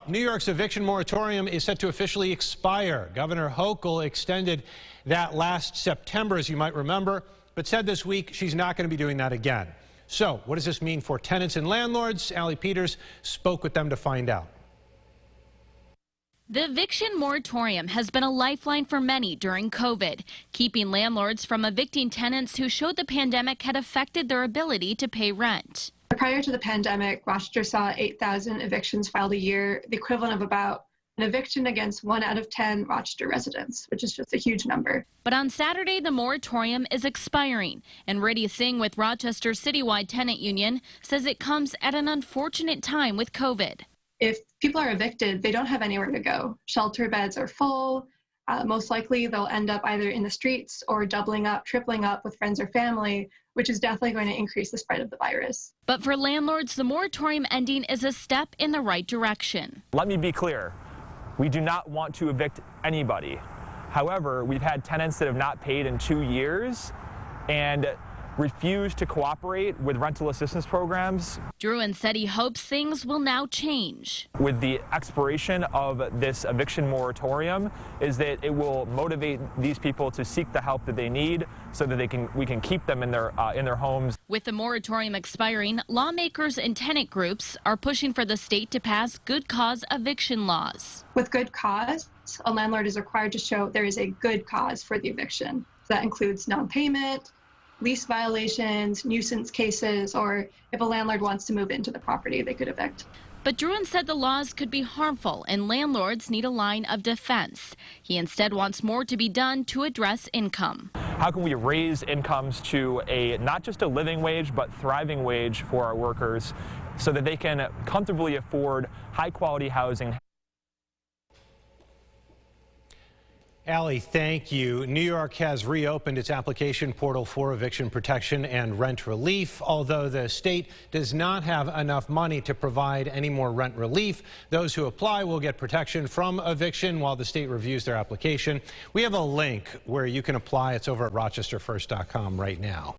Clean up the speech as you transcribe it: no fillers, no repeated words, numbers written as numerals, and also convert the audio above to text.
New York's eviction moratorium is set to officially expire. Governor Hochul extended that last September, as you might remember, but said this week she's not going to be doing that again. So what does this mean for tenants and landlords? Allie Peters spoke with them to find out. The eviction moratorium has been a lifeline for many during COVID, keeping landlords from evicting tenants who showed the pandemic had affected their ability to pay rent. Prior to the pandemic, Rochester saw 8,000 evictions filed a year, the equivalent of about an eviction against 1 out of 10 Rochester residents, which is just a huge number. But on Saturday, the moratorium is expiring, and Riddhi Singh with Rochester Citywide Tenant Union says it comes at an unfortunate time with COVID. If people are evicted, they don't have anywhere to go. Shelter beds are full. Most likely they'll end up either in the streets or doubling up, tripling up with friends or family, which is definitely going to increase the spread of the virus. But for landlords, the moratorium ending is a step in the right direction. Let me be clear. We do not want to evict anybody. However, we've had tenants that have not paid in 2 years and refuse to cooperate with rental assistance programs. Druin said he hopes things will now change. With the expiration of this eviction moratorium is that it will motivate these people to seek the help that they need so that we can keep them in their homes. With the moratorium expiring, lawmakers and tenant groups are pushing for the state to pass good cause eviction laws. With good cause, a landlord is required to show there is a good cause for the eviction. That includes non-payment, lease violations, nuisance cases, or if a landlord wants to move into the property, they could evict. But Druin said the laws could be harmful and landlords need a line of defense. He instead wants more to be done to address income. How can we raise incomes to not just a living wage, but thriving wage for our workers so that they can comfortably afford high quality housing? Allie, thank you. New York has reopened its application portal for eviction protection and rent relief. Although the state does not have enough money to provide any more rent relief, those who apply will get protection from eviction while the state reviews their application. We have a link where you can apply. It's over at rochesterfirst.com right now.